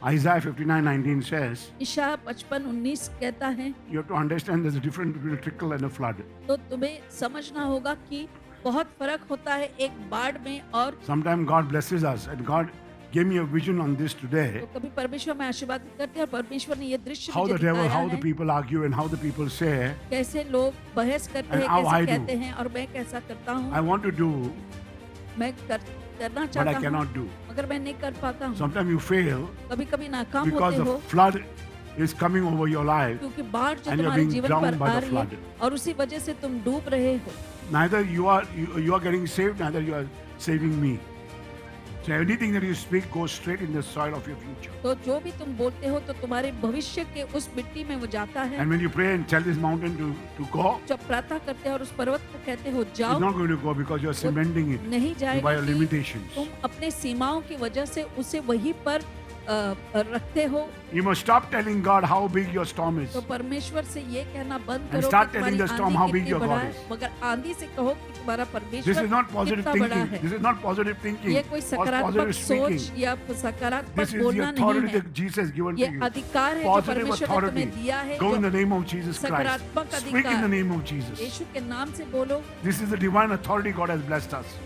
Isaiah 59:19 says, Isaiah 55:19 कहता है, you have to understand there's a difference between a trickle and a flood. तो तुम्हें समझना होगा कि बहुत फर्क होता है एक बाढ़ में और Sometimes God blesses us, and God gave me a vision on this today. तो कभी परमेश्वर में आशीर्वाद करते हैं और परमेश्वर ने ये दृश्य How मुझे the devil, दिखाया how the है, people argue, and how the people say, कैसे लोग बहस करते And हैं, how I कैसे do. कहते हैं और मैं कैसा करता I हूँ, want to do, करना but I चाहता हूँ cannot do. मगर मैं नहीं कर पाता हूँ। Sometimes you fail कभी कभी नाकाम because होते the हो flood is coming over your life. क्योंकि बाढ़ जो and you're तुम्हारे being जीवन drowned पर by आ the रही है flood. और उसी वजह से तुम डूब रहे हो। Neither you are getting saved, neither you are saving me. So anything that you speak goes straight in the soil of your future. तो जो भी तुम बोलते हो तो तुम्हारे भविष्य के उस मिट्टी में वो जाता है। And when you pray and tell this mountain to go, जब प्रार्थना करते हो और उस पर्वत को कहते हो it's जाओ, not going to go because you are cementing it नहीं by जाएगा your कि limitations. तुम अपने सीमाओं की वजह से उसे वहीं पर रखते हो। You must stop telling God how big your storm is. तो परमेश्वर से ये कहना बंद And करो start कि telling तुम्हारी the storm how आंधी big कितनी your बड़ा God है, is. मगर आंधी से कहो कि तुम्हारा This परमेश्वर is not positive कितना बड़ा thinking. है। This is not positive thinking ये कोई or सकारात्मक positive सोच speaking. या This सकारात्मक is the बोलना नहीं authority है। that Jesus has given ये to you. अधिकार है जो Positive परमेश्वर ने authority. तुम्हें दिया है। Go in जो the name of Jesus Christ. सकारात्मक Speak in the अधिकार name of Jesus. यीशु के नाम से बोलो। This is the divine authority God has blessed us.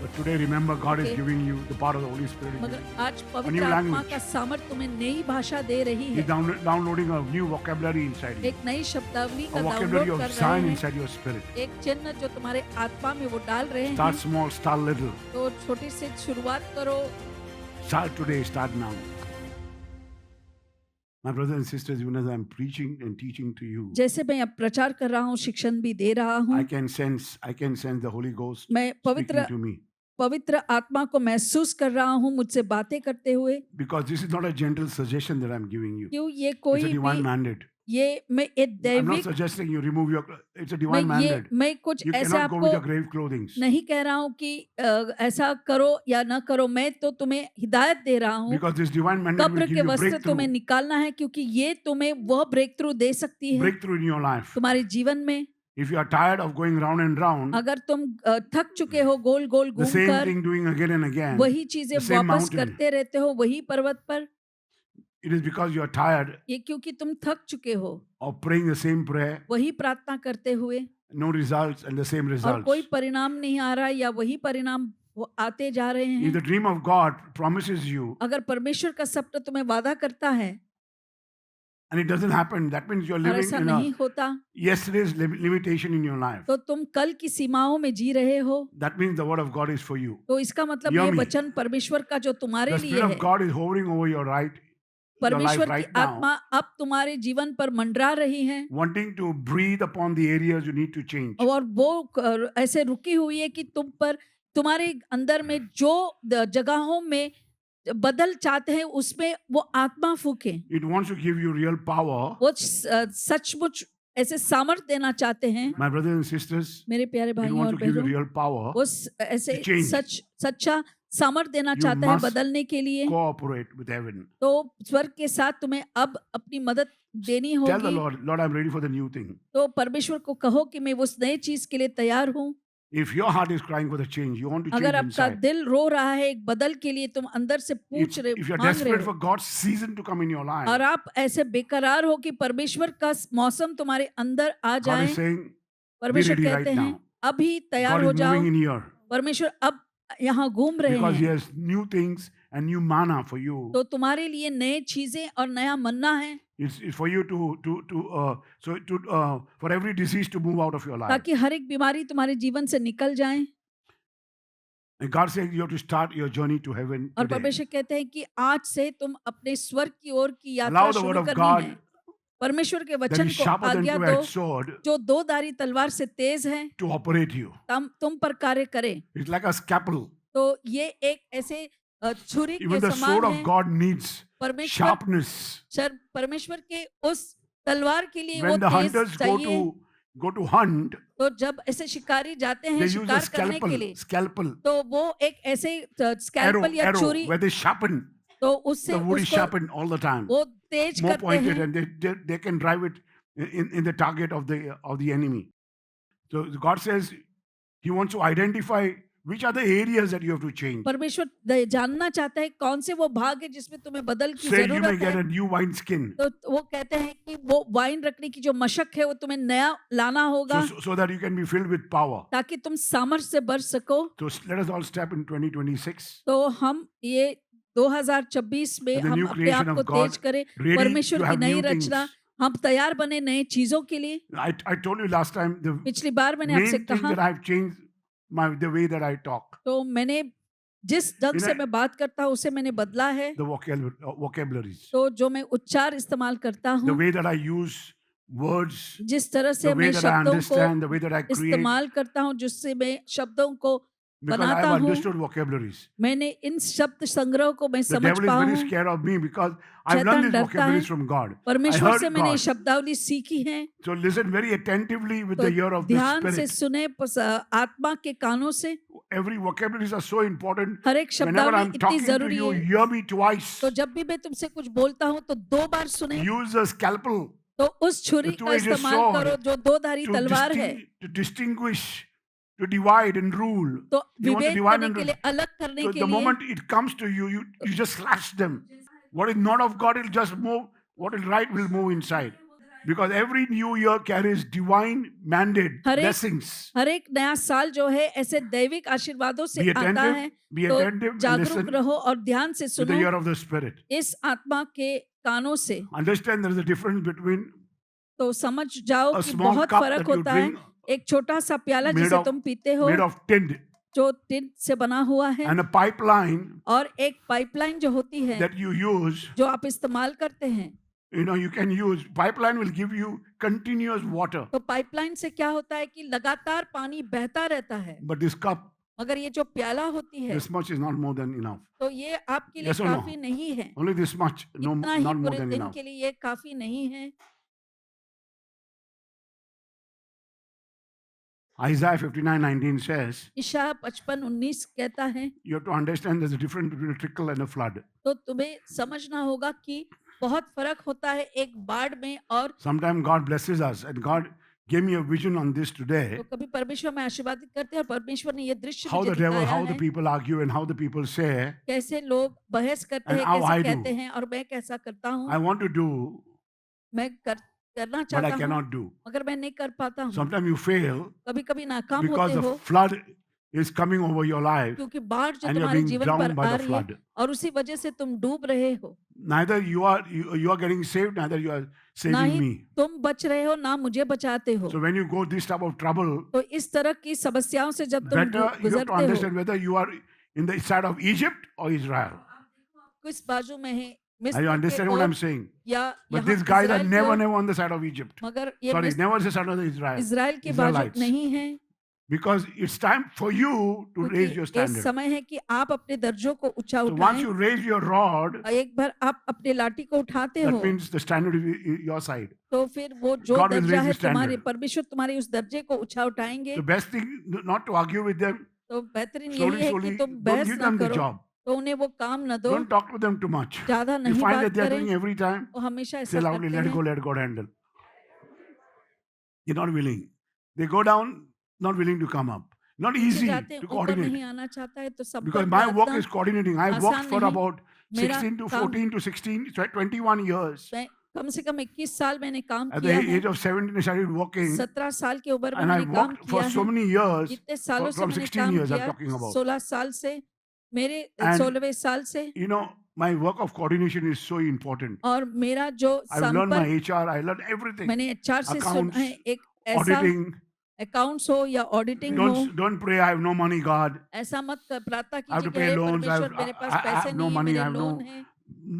But today, remember, God is Okay. giving you the power of the Holy Spirit. in मगर you. आज new पवित्र आत्मा language. का सामर्थ तुम्हें नई भाषा दे रही He's है। downloading a new vocabulary inside you. एक नई शब्दावली का A vocabulary डाउनलोड of कर रहे sign हैं। inside your spirit. एक चिन्ह जो तुम्हारे आत्मा में वो डाल रहे हैं। Start small, start little. तो छोटी से शुरुआत करो। Start today, start now. My brothers and sisters, even as I'm preaching and teaching to you, जैसे मैं अब प्रचार कर रहा हूँ, शिक्षण भी दे रहा हूँ, I can sense the Holy Ghost मैं speaking to me. पवित्र आत्मा को महसूस कर रहा हूँ मुझसे बातें करते हुए। Because this is not a gentle suggestion that I'm giving you. क्यों ये It's कोई a divine भी mandate. ये मैं एक I'm not दैविक suggesting you remove your. It's a divine मैं ये mandate. मैं कुछ You ऐसे cannot go with आपको your grave clothing. नहीं कह रहा हूँ कि ऐसा करो या ना करो, मैं तो तुम्हें हिदायत दे रहा हूँ। Because this divine mandate will कब्र give के you वस्त्र breakthrough, तुम्हें निकालना है क्योंकि ये तुम्हें वह ब्रेक थ्रू दे सकती है breakthrough in your life. तुम्हारे जीवन में। If you are tired of going round and round, अगर तुम थक चुके हो गोल गोल the same घूमकर thing doing again and again, वही चीजें the same वापस mountain, करते रहते हो वही पर्वत पर, it is because you are tired ये क्योंकि तुम थक चुके हो of praying the same prayer, वही प्रार्थना करते हुए no results and the same और results. कोई परिणाम नहीं आ रहा या वही परिणाम वो आते जा रहे If हैं। the dream of God promises you अगर परमेश्वर का सपना तुम्हें वादा करता है and it doesn't happen, that means you're और living ऐसा in नहीं a होता yesterday's limitation in your life. तो तुम कल की सीमाओं में जी रहे हो। That means the word of God is for you. तो इसका मतलब Hear ये me. वचन परमेश्वर का जो तुम्हारे The लिए Spirit है, of God is hovering over your life परमेश्वर की right now, आत्मा अब तुम्हारे जीवन पर मंडरा रही है wanting to breathe upon the areas you need to change. और वो ऐसे रुकी हुई है कि तुम पर तुम्हारे अंदर में जो जगहों में बदल चाहते हैं उसमें वो आत्मा फूके। It wants to give you real power. वो सचमुच ऐसे सामर्थ देना चाहते हैं। My brothers and sisters, मेरे प्यारे it भाइयों wants और to give you बहनों, real power. वो ऐसे to change. सच्चा सामर्थ देना You चाहता है must बदलने के लिए। Cooperate with heaven. तो स्वर्ग के साथ तुम्हें अब अपनी मदद देनी Tell the होगी। Lord, I'm ready for the new thing. तो परमेश्वर को कहो कि मैं उस नए चीज के लिए तैयार हूँ। If your heart is crying for the change, you want to change अगर आपका inside. दिल रो रहा है एक बदल के लिए, तुम अंदर से पूछ रहे If you're मांग रहे desperate हो for God's season to come in your life, और आप ऐसे बेकरार हो कि परमेश्वर का मौसम तुम्हारे अंदर आ God जाए, is saying, परमेश्वर ready कहते right हैं now. अभी तैयार God हो is जाओ। moving in here. परमेश्वर अब यहाँ घूम रहे Because He हैं has new things and new manna for you. तो तुम्हारे लिए नए चीजें और नया मन्ना है It's for you for every disease to move out of your life. ताकि हर एक बीमारी तुम्हारे जीवन से निकल जाए। And God says you have to start your journey to heaven और today. परमेश्वर कहते हैं कि आज से तुम अपने स्वर्ग की ओर की यात्रा Allow the word शुरू of करनी God है। परमेश्वर के that वचन is को sharper than आज्ञा two-edged दो sword जो दो धारी तलवार से तेज है, to operate you. तुम पर कार्य करे। It's like a scalpel. तो ये एक ऐसे छुरी के Even the sword समान of है। God needs परमेश्वर sharpness. परमेश्वर के उस तलवार के लिए वो When the तेज hunters चाहिए। go to hunt, तो जब ऐसे शिकारी जाते they हैं use a शिकार करने के लिए, scalpel, तो वो एक ऐसे स्कैल्पल या arrow, छुरी, where they sharpen. तो उससे The wood is उसको sharpened all the time, वो तेज more करते pointed, हैं। and they can drive it in the target of the enemy. So God says He wants to identify which are the areas that you have to change. परमेश्वर जानना चाहता है कौन से वो भाग है जिसमें तुम्हें बदल की Say you may जरूरत get है। a new wine skin तो वो कहते हैं कि वो वाइन रखने की जो मशक है वो तुम्हें नया लाना होगा so that you can be filled with power. ताकि तुम सामर्थ्य से बढ़ सको। So let us all step in 2026. तो हम ये 2026 में The हम new अपने creation आप of को God, तेज करें, ready परमेश्वर to की have नई new things. रचना, हम तैयार बने नए चीजों के लिए। I told you last time the पिछली बार मैंने आपसे main thing कहा that I've changed the way that I talk, तो मैंने जिस ढंग You से know- मैं बात करता हूँ उसे मैंने बदला है। the vocabularies, तो जो मैं उच्चार इस्तेमाल करता the हूँ, way that I use words, जिस तरह the से way मैं that I शब्दों understand, the को way that I create, इस्तेमाल करता हूँ, जिससे मैं शब्दों को because I बनाता have हूँ। understood vocabularies. मैंने इन शब्द संग्रह को मैं The समझ devil is very पाऊँ। scared of me because I've शैतान learned these डरता vocabularies है। from God. I परमेश्वर heard से मैंने ये God. शब्दावली सीखी है। So listen very attentively with तो the ear of the ध्यान से Spirit. सुने आत्मा के कानों से। Every vocabularies are so important. हर एक Whenever शब्दावली I'm इतनी talking to जरूरी you, है। hear me twice. तो जब भी मैं तुमसे कुछ बोलता हूँ तो 2 बार सुने। Use a scalpel तो उस छुरी The का two-edged इस्तेमाल sword करो जो 2 धारी तलवार है। to distinguish, to divide and rule. तो You want to Vivek divide करने and के rule. लिए, अलग करने So के the लिए। moment it comes to you, you just slash them. What is not of God, it'll just move. What is right will move inside. Because every new year carries divine mandate, हर एक- blessings. हर एक नया साल जो है ऐसे दैविक आशीर्वादों से Be आता attentive, है। be तो attentive and जागरूक listen रहो और ध्यान से to the सुनो ear of the Spirit. इस आत्मा के कानों से। Understand there is a difference between तो समझ जाओ a कि small बहुत cup फर्क that you होता है। drink एक छोटा सा प्याला made जिसे of- तुम पीते हो made of tin जो टिन से बना हुआ है, and a pipeline और एक पाइपलाइन जो होती है that you use. जो आप इस्तेमाल करते हैं। You can use pipeline will give you continuous water, तो पाइपलाइन से क्या होता है कि लगातार पानी बहता रहता है, but this cup, मगर ये जो प्याला होती है this much is not more than enough. तो ये आपके लिए Yes or no? काफी नहीं है। Only this much, no, इतना ही not more पूरे than दिन enough. के लिए ये काफी नहीं है। Isaiah 59:19 says, इशाया 55:19 कहता है। you have to understand there's a difference between a trickle and a flood. तो तुम्हें समझना होगा कि बहुत फर्क होता है एक बाढ़ में और। Sometimes God blesses us, and God gave me a vision on this तो today. कभी परमेश्वर में आशीर्वादित करते हैं और परमेश्वर ने ये दृश्य How मुझे the devil, दिखाया how the है। people argue, and how the people say, कैसे लोग बहस करते And हैं, how I कैसे do. कहते हैं और मैं कैसा करता हूँ। I want to do, मैं करना but I चाहता हूँ cannot do. मगर मैं नहीं कर पाता हूँ। Sometimes you fail कभी कभी नाकाम because होते the हो flood is coming over your life, क्योंकि बाढ़ जो and you're तुम्हारे being जीवन drowned पर by आ the रही है flood. और उसी वजह से तुम डूब रहे हो। Neither you are getting saved, neither you are ना saving ही me. तुम बच रहे हो ना मुझे बचाते हो। So when you go this type of trouble, तो इस तरह की समस्याओं से जब तुम better you have to गुजरते हो, understand whether you are in the side of Egypt or Israel. किस बाजू में है, Are you मिस्र के understand what ओर I'm saying? या But यहाँ these guys are इजराइल की never, ओर। never on the side of Egypt. मगर ये Sorry, मिस्र never the side of the Israel. Israel के बाजू Israelites. नहीं है। Because it's time for you to raise क्योंकि your ये standard. समय है कि आप अपने दर्जों को ऊंचा So once उठाएं। you raise your rod, और एक बार आप अपने लाठी को उठाते हो that means the standard is your side. तो फिर वो जो God will दर्जा raise है the standard. तुम्हारे, परमेश्वर तुम्हारे उस दर्जे को ऊंचा उठाएंगे। The best thing not to argue with them. तो बेहतरीन Slowly, यही है slowly, कि तुम don't बहस give ना them the करो, job. तो उन्हें वो काम न दो, Don't talk to them too much. ज्यादा You नहीं find बात that they're करें। doing every time. वो हमेशा Say ऐसा loudly, करते let go, हैं। let God handle. They're not willing. They go down, not willing to come up. Not नीचे easy जाते हैं, to ऊपर coordinate. नहीं आना चाहता है तो Because संपर्क my work रखना is coordinating. I आसान worked for नहीं। about मेरा 16 to काम- 14 to 16, 21 years. मैं कम से कम 21 साल मैंने काम At the किया है। age of 17, I started working. 17 साल की उम्र में And I मैंने काम worked for किया so है। many years. इतने सालों से from मैंने 16 काम years I'm किया, talking about. 16 साल से, मेरे And- 16वें साल से। You know, my work of coordination is so important. और मेरा जो I've learned my संपर्क HR, I learned everything. मैंने HR से सुना Accounts, है, एक ऐसा Auditing. अकाउंट्स हो या ऑडिटिंग हो, Don't pray, I have no money, God. ऐसा मत प्रार्थना I have to कीजिए कि pay हे loans. परमेश्वर मेरे पास I पैसे have no नहीं है, money. I मेरे have लोन है,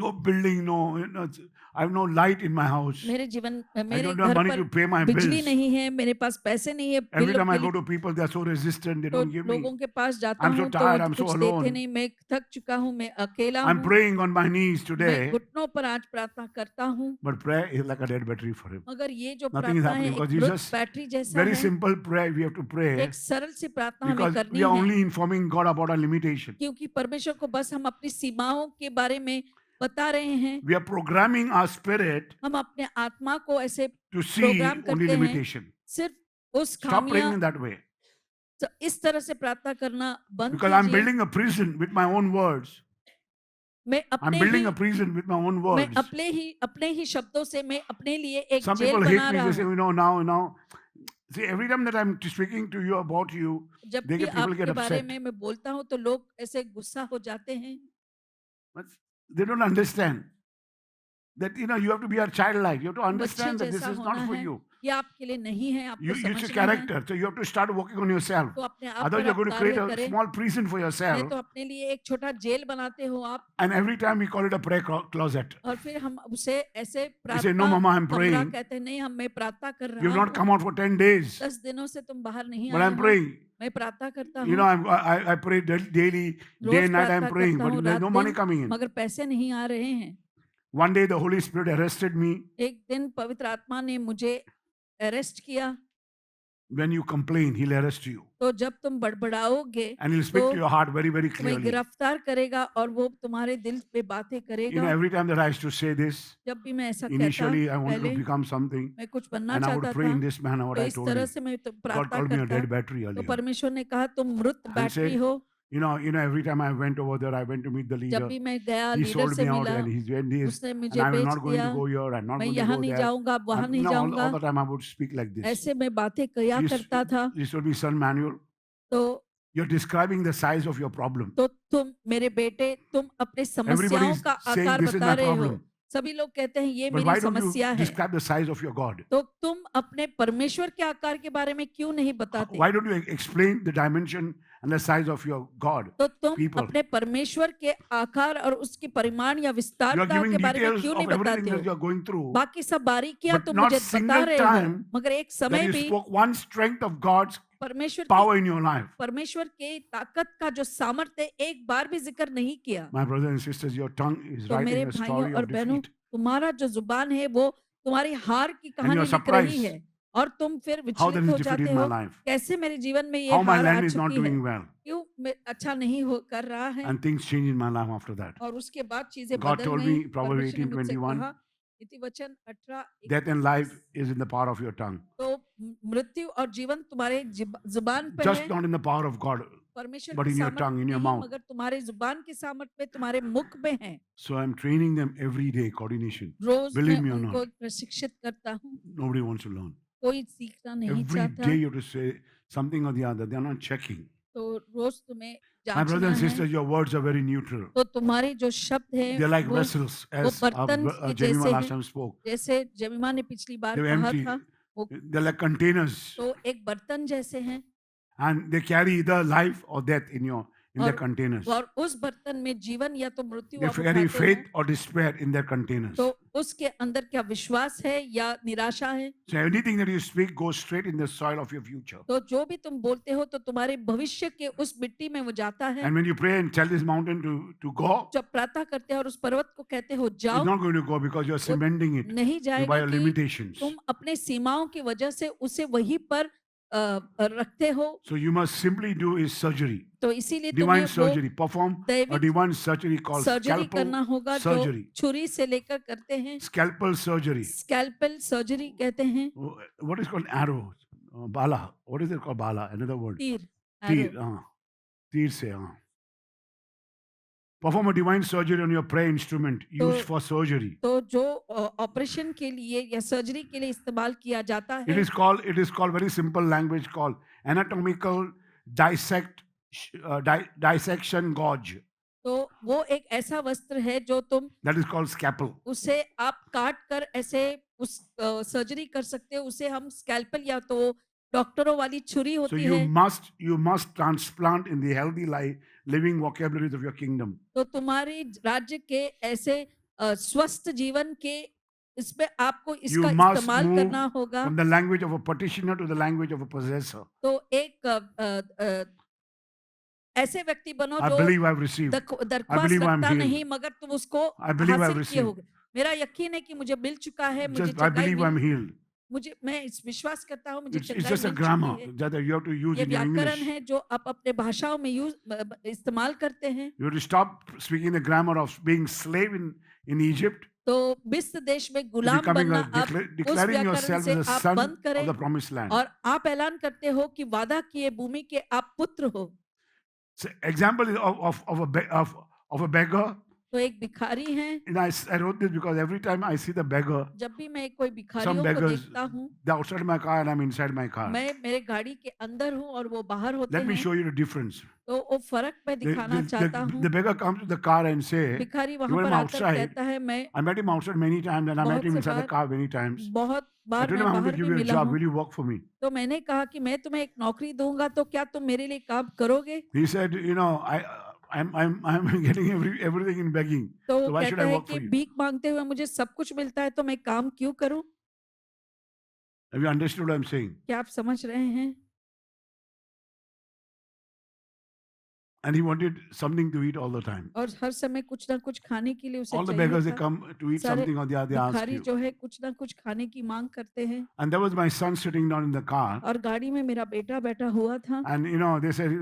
no building, I have no light in my house. मेरे जीवन I मेरे don't have घर money पर to pay my बिजली bills. नहीं है, मेरे पास पैसे नहीं है, Every bill time I bill- go to people, they are so resistant. They तो don't give me. लोगों के पास जाता I'm so हूँ तो tired, वो I'm so कुछ alone. देते नहीं, मैं थक चुका हूँ, मैं अकेला I'm हूँ, praying on my knees मैं today, घुटनों पर आज प्रार्थना करता हूँ। but prayer is like a dead battery for him. मगर ये जो Nothing is प्रार्थना है happening एक because मृत Jesus- बैटरी जैसा Very है। simple prayer we have to pray एक सरल सी प्रार्थना हमें because करनी we are है, only informing God about our limitation. क्योंकि परमेश्वर को बस हम अपनी सीमाओं के बारे में बता रहे हैं। We are programming our spirit हम अपने आत्मा को ऐसे to see प्रोग्राम only करते हैं, limitation. सिर्फ उस Stop praying खामियां in that way. तो इस तरह से प्रार्थना करना बंद Because I'm कीजिए। building a prison with my own words. मैं I'm अपने building he a prison with my own मैं words. अपने ही शब्दों से मैं अपने लिए एक Some जेल people बना hate me. रहा They say, हूँ। now. See, every time that I'm speaking to you about you, जब they भी people get आपके बारे upset. में मैं बोलता हूँ तो लोग ऐसे गुस्सा हो जाते हैं। But they don't understand that you have to be a childlike. You have to बच्चे understand that this जैसा is होना not for है, you. ये आपके लिए नहीं है, आपको It's a समझना है। character. So you have to start working on yourself. तो अपने आप Otherwise, पर you're आप going to create कार्य a करें, small prison for नहीं yourself. तो अपने लिए एक छोटा जेल बनाते हो आप। And every time we call it a prayer closet. और फिर हम उसे ऐसे We say, no, प्रार्थना Mama, I'm कमरा praying. कहते हैं, नहीं हम मैं प्रार्थना कर You've रहा not हूँ, come out for 10 days. 10 दिनों से तुम बाहर नहीं But आए I'm हो। praying. मैं प्रार्थना करता You हूँ, know, I pray daily, day rose and night I'm प्रार्थना praying, करता but हूँ there's रात no money दिन, coming in. मगर पैसे नहीं आ रहे हैं। One day the Holy Spirit arrested me. एक दिन पवित्र आत्मा ने मुझे अरेस्ट किया। When you complain, He'll arrest you. तो जब तुम बड़बड़ाओगे And He'll speak तो to your heart very, very तुम्हें clearly. गिरफ्तार करेगा और वो तुम्हारे दिल पे बातें करेगा। Every time that I used to say this, जब भी मैं ऐसा कहता, initially I wanted to पहले become something, मैं कुछ बनना and I would चाहता pray था, in this manner what तो I इस told तरह you. से मैं तो God प्रार्थना called me a करता, dead battery तो earlier. परमेश्वर ने कहा तुम मृत And बैटरी say, हो। every time I went over there, I went to meet the जब leader. भी मैं गया He लीडर sold से me out मिला, and he's and this, उसने and मुझे I'm बेच not going to दिया, go here, I'm not मैं going to यहाँ go नहीं there. जाऊंगा, वहां नहीं All जाऊंगा, the time I would speak like this. ऐसे मैं बातें किया करता था। This would be son Manuel. तो You're describing the size of your problem. तो तुम मेरे बेटे, तुम अपने समस्याओं Everybody's का saying आकार this is बता my रहे हो। problem. सभी लोग कहते हैं ये But मेरी why don't you समस्या है। describe the size of your God? तो तुम अपने परमेश्वर के आकार के बारे में क्यों नहीं बताते? Why don't you explain the dimension and the size of your God? तो तुम People. अपने परमेश्वर के आकार और उसकी परिमाण या You are विस्तारता giving के बारे में details क्यों नहीं of everything बताते that हो? you are going through. बाकी सब बारीकियां But तुम not मुझे बता single रहे हो, time मगर एक that समय you भी spoke one strength of God's परमेश्वर power की in your life. परमेश्वर के ताकत का जो सामर्थ्य एक बार भी जिक्र नहीं किया। My brothers and sisters, your tongue is तो मेरे writing a भाइयों story और of बहनों, defeat. तुम्हारा जो जुबान है वो तुम्हारी हार की And you कहानी are लिख रही surprised है और तुम फिर how there विचलित is हो defeat जाते in my हो, life. कैसे मेरे जीवन में ये How my हार आ land is not चुकी है, doing well. क्यों मैं अच्छा नहीं हो कर रहा है। And things change in my life after that. और उसके बाद चीजें God बदल told गई। me, Proverbs परमेश्वर ने मुझसे 18:21, कहा, इतिवचन 18 death and life is in the power of your tongue. तो मृत्यु और जीवन तुम्हारे जुबान पे Just है। not in the power of God, परमेश्वर but की in your सामर्थ tongue, in your नहीं, mouth. मगर तुम्हारे जुबान की सामर्थ पे तुम्हारे मुख में है। So I'm training them every day, coordination. Rose Believe मैं me or उनको not, प्रशिक्षित करता हूँ। nobody wants to learn. कोई सीखना नहीं Every चाहता। day you have to say something or the other. They are not checking. तो रोज तुम्हें My brothers जांचना and है। sisters, your words are very neutral. तो तुम्हारे जो शब्द हैं They're like वो vessels, as बर्तन के Jemima जैसे last हैं। time spoke. जैसे जमीमा ने पिछली बार They were कहा empty. था, वो They're like containers, तो एक बर्तन जैसे हैं and they carry either life or death in their और containers. और उस बर्तन में जीवन या तो मृत्यु They आप carry उठाते faith हो, or despair in their containers. तो उसके अंदर क्या विश्वास है या निराशा है। So anything that you speak goes straight in the soil of your future. तो जो भी तुम बोलते हो तो तुम्हारे भविष्य के उस मिट्टी में वो जाता है। And when you pray and tell this mountain to go, जब प्रार्थना करते हो और उस पर्वत को कहते हो it's जाओ, not going to go because you're cementing it नहीं by जाएगा your कि limitations. तुम अपने सीमाओं की वजह से उसे वहीं पर रखते हो। So you must simply do is surgery, तो इसीलिए divine तुम्हें वो surgery. Perform a दैविक divine surgery called surgery scalpel करना होगा जो surgery. छुरी से लेकर करते हैं। Scalpel surgery. स्कैल्पेल सर्जरी कहते हैं। What is called arrow? Bala. What is it called? Bala. Another word. तीर, Teer. arrow। Teer se. Perform a divine surgery on your prayer instrument used for surgery. तो जो operation के लिए या surgery के लिए इस्तेमाल किया जाता It है, is called very simple language called anatomical dissection gauge. तो वो एक ऐसा वस्त्र है जो तुम That is called scalpel. उसे आप काट कर ऐसे उस सर्जरी कर सकते हो। उसे हम स्कैल्पल या तो डॉक्टरों वाली छुरी So होती you है। must transplant in the healthy living vocabularies of your kingdom. तो तुम्हारे राज्य के ऐसे स्वस्थ जीवन के इसमें आपको You इसका must इस्तेमाल move करना होगा। from the language of a petitioner to the language of a possessor. तो एक ऐसे व्यक्ति बनो I जो believe I've received. दरख्वास्त I believe I'm रखता healed. नहीं, मगर तुम उसको I believe I've हासिल किए received. होगे। मेरा यकीन है कि मुझे मिल चुका है, मुझे Just I चंगाई believe I'm मिली, healed. मैं इस विश्वास करता हूँ मुझे It's चंगाई just a मिल grammar चुकी है। that you have to use ये in your व्याकरण English. है जो आप अपने भाषाओं में इस्तेमाल करते हैं। You have to stop speaking the grammar of being slave in Egypt तो मिस्र देश में गुलाम becoming बनना a आप उस declaring व्याकरण yourself से as a आप son बंद of करें the promised land. और आप ऐलान करते हो कि वादा किए भूमि के आप पुत्र हो। So example is of a beggar. तो एक भिखारी हैं, And I wrote this because every time I see the beggar, जब भी मैं कोई some भिखारियों को beggars, देखता हूँ, they're outside my car and I'm inside my car. मैं मेरे गाड़ी के अंदर हूँ और वो बाहर होते Let me हैं, show you the difference. तो वो फर्क मैं दिखाना चाहता हूँ। The beggar comes to the car and say, भिखारी वहां even पर I'm आकर outside, कहता है, मैं I met him outside many times and I met बहुत him से inside the bar car many times. बहुत I बार told him, मैं I'm going to बाहर give भी you a मिला job. हूँ, Will you work for me? तो मैंने कहा कि मैं तुम्हें एक नौकरी दूंगा तो क्या तुम मेरे लिए काम करोगे? He said, you know, I'm getting everything in begging. तो So वो why should कहता I है work for कि you? भीख मांगते हुए मुझे सब कुछ मिलता है तो मैं काम क्यों करूं? Have you understood what I'm saying? क्या आप समझ रहे हैं? And he wanted something to eat all the time. और हर समय कुछ ना कुछ खाने के लिए उसे All the चाहिए beggars, they था। come to eat सारे something or the other, they ask भिखारी you. जो है कुछ ना कुछ खाने की मांग करते हैं। And there was my son sitting down in the car. और गाड़ी में मेरा बेटा बैठा हुआ था। And, you know, they said,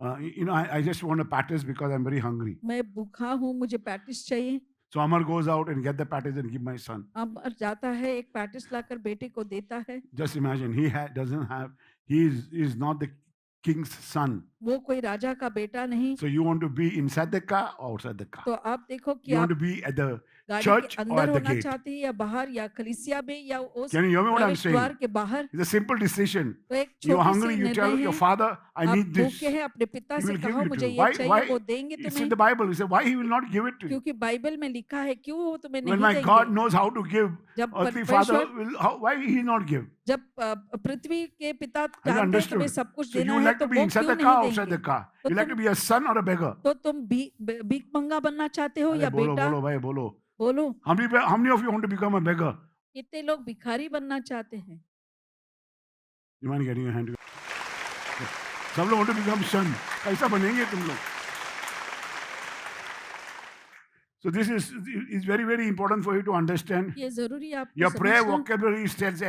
I just want a patties because I'm very hungry. मैं भूखा हूँ, मुझे पैटिस चाहिए। So Amar goes out and get the patties and give my son. अब जाता है, एक पैटिस लाकर बेटे को देता है। Just imagine, doesn't have, is not the king's son. वो कोई राजा का बेटा नहीं। So you want to be inside the car or outside the car? तो आप देखो कि You want आप to be at the गाड़ी के church or अंदर at the होना gate? चाहते हैं या बाहर या कलीसिया में या उस Can you hear me what I'm प्रवेश द्वार saying? के बाहर? It's a simple decision. तो एक You're छोटी hungry, सी you tell निर्णय your है। father, I आप need this. भूखे हैं, अपने पिता He से will give कहो it to मुझे you. ये Why? चाहिए, वो देंगे It's in तुम्हें। the Bible. He said, why he will not give it to you? क्योंकि बाइबल में लिखा है, क्यों वो तुम्हें When नहीं my God देंगे? knows how to give, जब earthly father परमेश्वर will, why he not give? जब पृथ्वी के पिता Have you जानते हैं understood? तुम्हें सब कुछ So you देना would है, like तो to be वो inside क्यों the car or नहीं outside the देंगे? car? तो You like to तुम be a son or a beggar? तो तुम भीख मंगा बनना चाहते हो अरे या बोलो बेटा? बोलो भाई बोलो. बोलो, How many of you want to become a beggar? कितने लोग भिखारी बनना चाहते हैं? You mind getting your hand together? सब लोग want to become son. कैसा बनेंगे तुम लोग? So this is very, very important for you to understand. ये जरूरी है आपको Your prayer समझना। vocabulary tells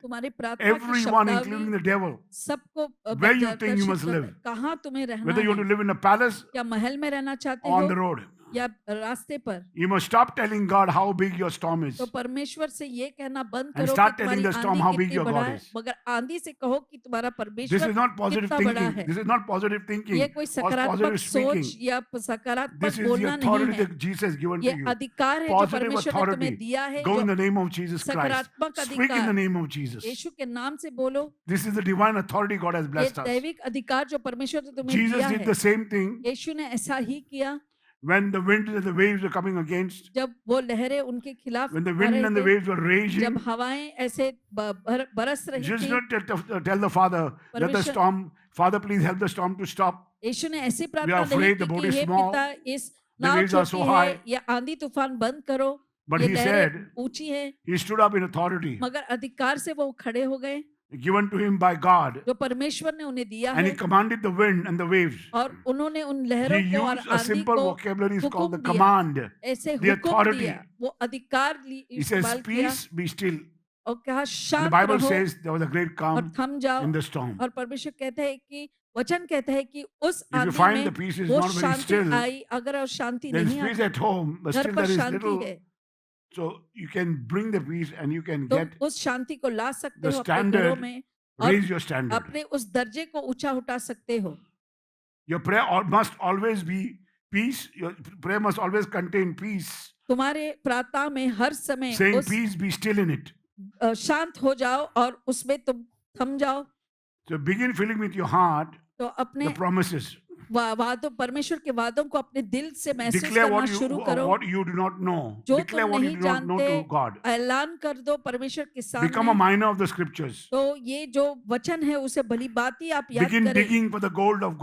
तुम्हारी प्रार्थना की everyone, शब्दावली including the devil, सबको where you think you दर्शित must करता live. है। कहाँ तुम्हें रहना Whether you want है? to live in a palace क्या महल में रहना चाहते or on हो the road. या रास्ते पर? You must stop telling God how big your storm is. तो परमेश्वर से ये कहना बंद And करो start कि telling तुम्हारी the storm आंधी how big कितनी your बड़ा God है, is. मगर आंधी से कहो कि तुम्हारा This परमेश्वर is not positive कितना बड़ा thinking. है। This is not positive thinking ये कोई or सकारात्मक positive सोच speaking. या This सकारात्मक is the बोलना नहीं authority है। that Jesus has given to ये you. अधिकार है जो Positive परमेश्वर ने तुम्हें authority. दिया है, Go in जो the name of Jesus Christ. सकारात्मक Speak in the अधिकार। name of Jesus. यीशु के नाम से बोलो। This is the divine authority God has ये blessed us. दैविक अधिकार जो परमेश्वर ने तुम्हें Jesus दिया did है। the same thing यीशु ने ऐसा ही किया when the wind and the waves were coming against. जब वो लहरें उनके खिलाफ When the आ wind रहे and the थे, waves were जब raging, हवाएं ऐसे बरस रही Jesus थी, did not tell the Father, let the परमेश्वर- storm, Father, please help the storm to stop. यीशु ने ऐसी We प्रार्थना are नहीं afraid, the की boat कि is हे small, पिता इस the now waves are so छोटी high. है या आंधी तूफान बंद करो, But ये he लहरें said, ऊंची है, he stood up in authority मगर अधिकार से वो खड़े हो गए given to him by God, जो परमेश्वर ने उन्हें दिया and है he commanded the wind and the waves. और उन्होंने उन He लहरों को और used a आंधी simple को vocabulary is called the हुक्म दिया, command. ऐसे the हुक्म authority. दिया, वो अधिकार He says, इस्तेमाल किया peace, be still. और कहा And the शांत Bible रहो says there was a great और calm थम जाओ। in the storm. और परमेश्वर कहते हैं कि वचन कहता है कि उस If you आंधी find में the peace is वो not very शांति still, आई, अगर और शांति there's नहीं peace I, at home, but घर still पर there is शांति little. है, So you can bring the peace and you can तुम get, उस शांति को ला सकते the हो अपने घरों standard, में और raise your standard. अपने उस दर्जे को ऊंचा उठा सकते हो। Your prayer must always be peace. Your prayer must always contain peace. तुम्हारे प्रार्थना में हर समय Saying उस peace, be still in it. शांत हो जाओ और उसमें तुम थम जाओ। So begin filling with your heart तो अपने the promises. वादों, परमेश्वर के वादों को अपने दिल से महसूस Declare करना what शुरू करो। you do not know. जो Declare तुम what you नहीं do not know to जानते, God. ऐलान कर दो परमेश्वर के Become a सामने। miner of the scriptures. तो ये जो वचन है उसे भली बात ही आप याद Begin करें। digging for the gold of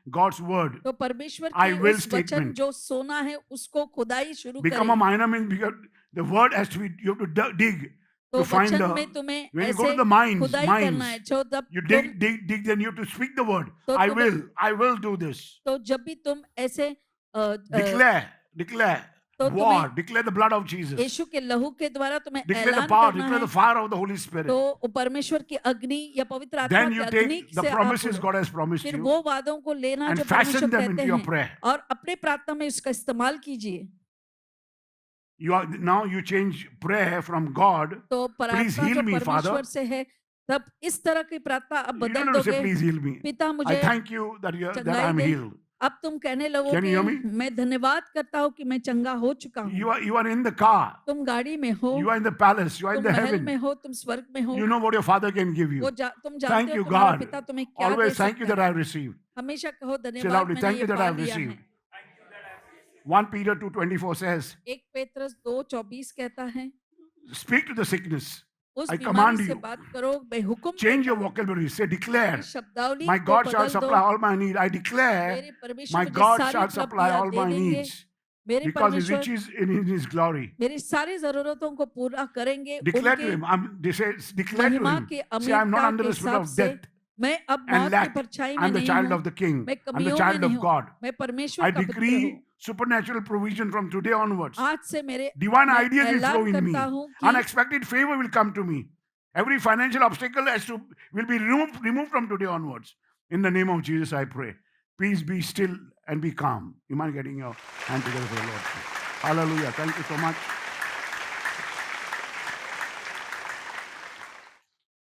God's word. तो परमेश्वर I के will उस वचन statement. जो सोना है उसको खुदाई शुरू Become a करें। miner means because the word has to be, you have to dig तो to find वचन the, में तुम्हें when you go ऐसे to the mines, खुदाई करना है। जो जब you तुम dig, then you have to speak the word. तो I तुम्हें- will do this. तो जब भी तुम ऐसे Declare, तो war, तुम्हें declare the blood of Jesus. यीशु के लहू के द्वारा तुम्हें Declare the ऐलान power, करना declare है। the fire of the Holy Spirit. तो वो परमेश्वर की अग्नि या पवित्र आत्मा Then की you अग्नि take the से आप promises बोलो। God has promised फिर you वो वादों को लेना and जो fashion परमेश्वर them कहते into your हैं prayer. और अपने प्रार्थना में उसका इस्तेमाल कीजिए। now you change prayer from God. तो Please प्रार्थना heal जो me, Father. परमेश्वर से है, तब इस तरह की प्रार्थना अब You don't बदल have to say, दोगे, please heal me. पिता I मुझे thank you that चंगाई I'm दे। healed. अब तुम कहने Can you लगोगे hear me? मैं धन्यवाद करता हूँ कि मैं चंगा हो चुका हूँ। You are in the car. तुम गाड़ी में हो, You are in the palace. You are in तुम the महल heaven. में हो, तुम स्वर्ग में हो, You know what your Father can give you. तुम जानते Thank हो you, तुम्हारा God. पिता तुम्हें क्या दे Always thank you सकता that I है। have received. हमेशा कहो Say धन्यवाद loudly, मैंने thank ये you that पा I have लिया received. है। 1 Peter 2:24 says, 1 पेत्रस 2:24 कहता है, speak to the sickness. उस I बीमारी command से you. बात करो, मैं हुक्म Change your देता हूँ। vocabulary. Say, अपनी declare. शब्दावली My को God shall बदल दो। supply all my need. I declare, मेरे परमेश्वर my मुझे God सारी shall supply उपलब्धियां all दे my देंगे। needs मेरे because His परमेश्वर riches in His glory. मेरी सारी जरूरतों को पूरा करेंगे Declare to उनके Him. Declare to महिमा Him. के Say, I'm not अमीरता under के the spirit हिसाब of से death मैं अब and मौत की lack. परछाई में I'm the नहीं child हूँ, of the King. मैं I'm the कमियों में child नहीं of हूँ, God. मैं परमेश्वर I का पुत्र हूँ। decree supernatural provision from today onwards. आज से मेरे Divine मैं ideas will flow ऐलान in me. करता हूँ कि Unexpected favor will come to me. Every financial obstacle will be removed from today onwards. In the name of Jesus, I pray. Please be still and be calm. You mind getting your hand together for the Lord? Hallelujah. Thank you so much.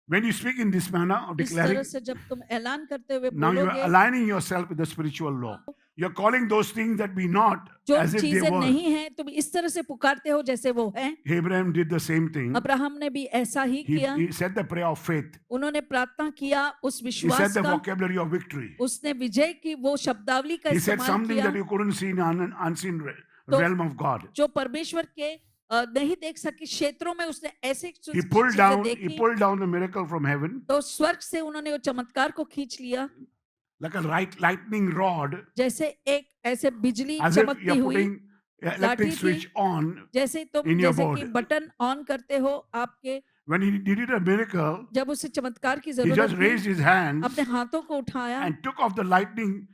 When you speak in this manner of इस तरह declaring, से जब तुम ऐलान करते हुए now you are बोलोगे, aligning yourself with the spiritual law. You're calling those things that be not जो as if they चीजें were. नहीं हैं तुम इस तरह से पुकारते हो जैसे वो हैं। Abraham did the same thing. Abraham ने भी ऐसा ही किया। He said the prayer of faith. उन्होंने प्रार्थना किया उस He विश्वास said the का, vocabulary of victory. उसने विजय की वो शब्दावली का He said इस्तेमाल something किया that you couldn't see in an unseen तो realm of God. जो परमेश्वर के नहीं देख सके क्षेत्रों में उसने ऐसे He चीजें pulled देखी down the miracle from heaven तो स्वर्ग से उन्होंने वो चमत्कार को खींच लिया, like a lightning rod, जैसे एक ऐसे बिजली as if चमकती you're हुई putting an electric लाठी थी, switch on जैसे तुम in your जैसे कि board. बटन ऑन करते हो आपके। When he did a miracle, जब उसे चमत्कार की he जरूरत just raised थी, his hands अपने हाथों को उठाया and took off the lightning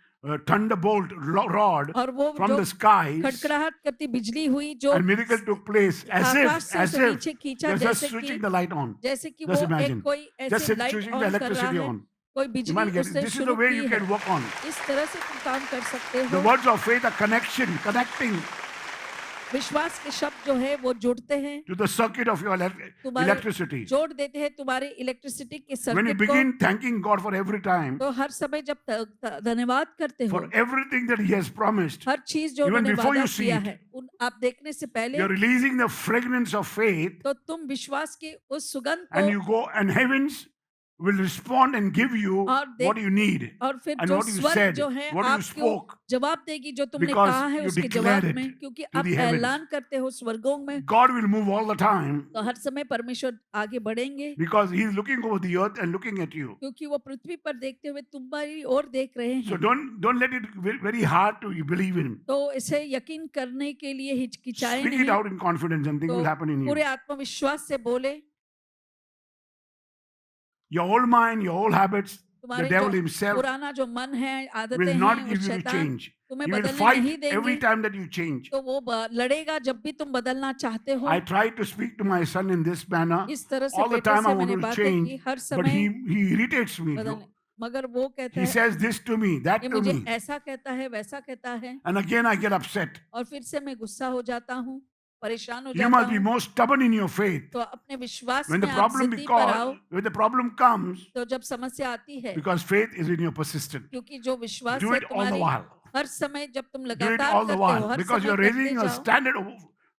thunderbolt rod और वो from जो the skies, खड़खड़ाहट करती बिजली हुई जो and miracle took place आकाश से as उसे if नीचे खींचा, you're just जैसे switching कि the light on. जैसे कि Just वो imagine. एक कोई Just ऐसे लाइट switching the ऑन कर रहा electricity है, on. कोई You बिजली might get it. उसने This is the शुरू way की you है। can work on. इस तरह से तुम काम कर सकते The हो। words of faith are connecting विश्वास के शब्द जो है वो जुड़ते हैं, to the circuit of your तुम्हारे electricity. जोड़ देते हैं तुम्हारे इलेक्ट्रिसिटी के When you सर्किट को। begin thanking God for every time, तो हर समय जब धन्यवाद करते हो for everything that He has promised, हर चीज जो even उन्होंने before वादा you see किया it, है आप देखने से पहले, you're releasing the fragrance of faith, तो तुम विश्वास की उस सुगंध and को you go, and heavens will respond and give you और what you need, और फिर and जो what you स्वर्ग said, जो है what you आपको spoke, जवाब देगी जो तुमने because कहा है you उसके declared जवाब it में, क्योंकि to आप the heavens. ऐलान करते हो स्वर्गों में। God will move all the time तो हर समय परमेश्वर आगे बढ़ेंगे because He is looking over the earth and looking at you. क्योंकि वो पृथ्वी पर देखते हुए तुम्हारी ओर देख रहे So हैं। don't let it very hard to believe in Him. तो इसे यकीन करने के लिए हिचकिचाए Speak it नहीं, out in confidence, and things तो will happen in you. पूरे आत्मविश्वास से बोले। Your whole mind, your whole habits, the तुम्हारे devil जो himself पुराना जो मन है, आदतें will हैं, not वो give you to शैतान change. तुम्हें He will बदलने fight नहीं every देंगे, time that you change. तो वो लड़ेगा जब भी तुम बदलना चाहते हो। I try to speak to my son in this manner. इस तरह से All the बेटे time I से want मैंने to बातें change, की, हर but समय he irritates me. बदलने, मगर वो कहता He है says this to me, that ये to मुझे me. ऐसा कहता है, वैसा कहता है, And again I get upset. और फिर से मैं गुस्सा हो जाता हूँ, परेशान हो You जाता must be हूँ। more stubborn in your faith. तो अपने विश्वास When the में आप problem जिद्दी पर आओ, when the problem comes, तो जब समस्या आती है, because faith is in your persistent. क्योंकि जो विश्वास Do है it all the तुम्हारी, while. हर समय जब तुम Do it लगातार all the करते हो, while. हर Because समय you're करते raising a जाओ, standard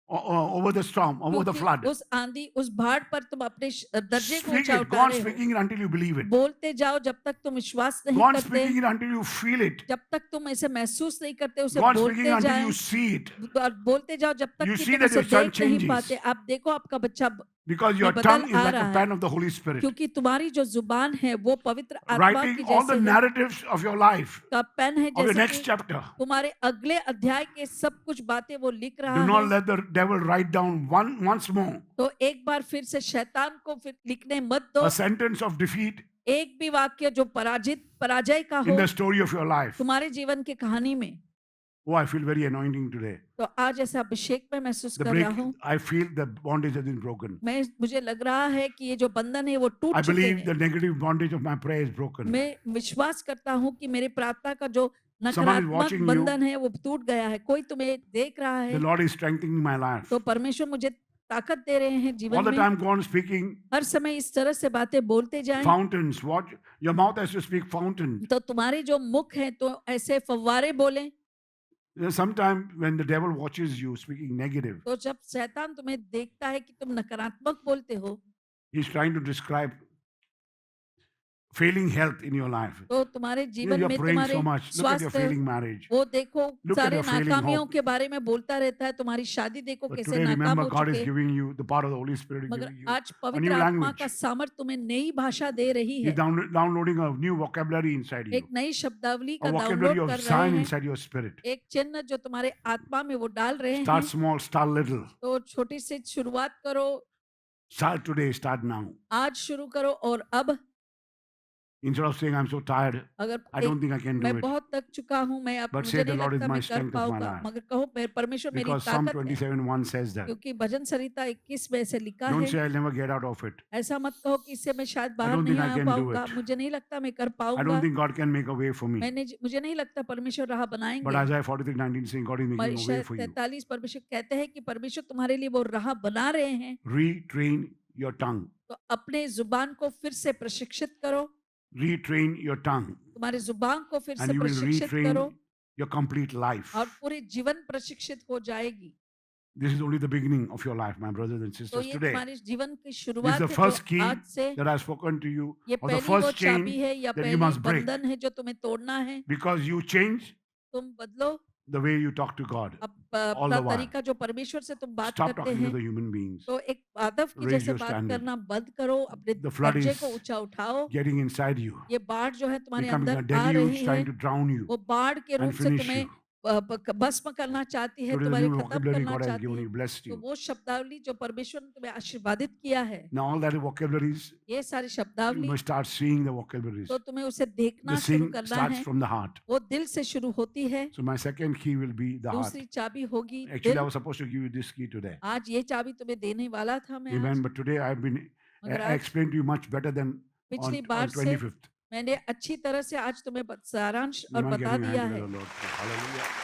over the storm, over the क्योंकि flood. उस आंधी, उस बाढ़ पर तुम अपने दर्जे को Speak ऊंचा it. Go उठा on रहे हो। speaking it until you believe it. बोलते जाओ जब तक तुम विश्वास Go नहीं on करते, speaking it until you feel it. जब तक तुम ऐसे महसूस नहीं करते, उसे Go on speaking बोलते until जाए, you see it. और बोलते जाओ जब तक You कि see तुम that उसे your son देख नहीं changes. पाते। आप देखो आपका बच्चा Because your में tongue बदल is आ like रहा a है, pen of the Holy Spirit. क्योंकि तुम्हारी जो जुबान है वो पवित्र आत्मा Writing की all the जैसे है, narratives of your life, का पेन है, of your जैसे next कि chapter. तुम्हारे अगले अध्याय के सब कुछ बातें वो लिख रहा Do not है। let the devil write down once more तो एक बार फिर से शैतान को फिर लिखने मत दो a sentence of defeat एक भी वाक्य जो पराजय का in हो the story of your life. तुम्हारे जीवन की कहानी में। Oh, I feel very anointing today. तो आज ऐसा अभिषेक में महसूस The कर break, रहा हूँ, I feel the bondage has been broken. मुझे लग रहा है कि ये जो बंधन है वो I टूट चुके believe हैं। the negative bondage of my prayer is broken. मैं विश्वास करता हूँ कि मेरे प्रार्थना का जो Someone is नकारात्मक watching you. बंधन है वो टूट गया है, कोई तुम्हें देख रहा The है, Lord is strengthening my life. तो परमेश्वर मुझे ताकत दे रहे हैं All जीवन the में। time, go on speaking हर समय इस तरह से बातें बोलते जाएं, fountains. What your mouth has to speak fountains. तो तुम्हारे जो मुख है तो ऐसे फव्वारे बोलें। Sometimes when the devil watches you speaking negative, तो जब शैतान तुम्हें देखता है कि तुम नकारात्मक बोलते हो, he's trying to describe failing health in your life. तो तुम्हारे जीवन You're में praying तुम्हारे so much. Look at your स्वास्थ्य, failing marriage. वो देखो Look at सारे your failing नाकामियों hope. के बारे में बोलता रहता है, तुम्हारी शादी देखो But कैसे today, नाकाम remember, हो God is चुके। giving you the power of the Holy Spirit, is मगर giving you आज a पवित्र new आत्मा language. का सामर्थ तुम्हें नई भाषा दे रही He's है, downloading a new vocabulary inside you, एक नई शब्दावली a का vocabulary डाउनलोड of कर रहे sign हैं, inside your spirit. एक चिन्ह जो तुम्हारे आत्मा में वो डाल रहे हैं। Start small, start little. तो छोटी से शुरुआत करो, Start today, start now. आज शुरू करो। और अब Instead of saying, I'm so tired, अगर I don't think I can do मैं it. बहुत थक चुका हूँ, मैं अब But मुझे say, the नहीं Lord is लगता my मैं कर strength of my पाऊंगा, life. मगर कहो परमेश्वर मेरी Because Psalm ताकत है, 27:1 says that. क्योंकि भजन संहिता 21 में ऐसे लिखा Don't है। say, I'll never get out of it. ऐसा मत कहो कि इससे मैं शायद बाहर don't नहीं think I uh can do पाऊंगा, it. मुझे नहीं लगता मैं कर I पाऊंगा, don't think God can make a way for me. मुझे नहीं लगता परमेश्वर राह But बनाएंगे। Isaiah 43:19 saying, God is making a way शायद for you. 43 परमेश्वर कहते हैं कि परमेश्वर तुम्हारे लिए वो राह बना रहे हैं। Retrain your tongue. तो अपने जुबान को फिर से प्रशिक्षित करो, Retrain your tongue. तुम्हारे जुबान को फिर And से you will प्रशिक्षित retrain करो your complete life. और पूरे जीवन प्रशिक्षित हो जाएगी। This is only the beginning of your life, my brothers and तो sisters. ये Today, तुम्हारे जीवन की this शुरुआत is the है। first तो key आज से that I've spoken to you, ये or the पहली वो first चाबी chain है या that you पहली must break. बंधन है जो तुम्हें तोड़ना है। Because you change तुम बदलो the way you talk to God. all अपना the while. तरीका जो बाहर से तुम बात Stop करते talking to हैं, the human beings. तो एक आदव की Raise जैसे your बात standard. करना बंद करो, अपने The flood दर्जे is को ऊंचा उठाओ। Getting inside you, ये बाढ़ जो है तुम्हारे becoming a अंदर आ deluge, रही है, trying to drown you वो बाढ़ के and रूप से finish तुम्हें you. भस्म करना चाहती है, Today, the तुम्हारे new खत्म vocabulary करना God has चाहती given है। you, blessed तो you. वो शब्दावली जो परमेश्वर ने तुम्हें आशीर्वादित किया है, Now, all that vocabularies, ये सारी you शब्दावली, must start seeing the vocabularies. तो तुम्हें उसे देखना The शुरू seeing करना starts है। from the heart. वो दिल से शुरू होती है। So, my second key will be the heart. दूसरी चाबी होगी Actually, I दिल। was supposed to give you this key today. आज ये चाबी तुम्हें देने वाला था मैं Amen. आज, But today, I've been, मगर I आज explained to you much better than पिछली on बार से 25th. मैंने अच्छी तरह से आज तुम्हें सारांश और Amen. बता Getting a दिया hand है। together, Lord. Hallelujah.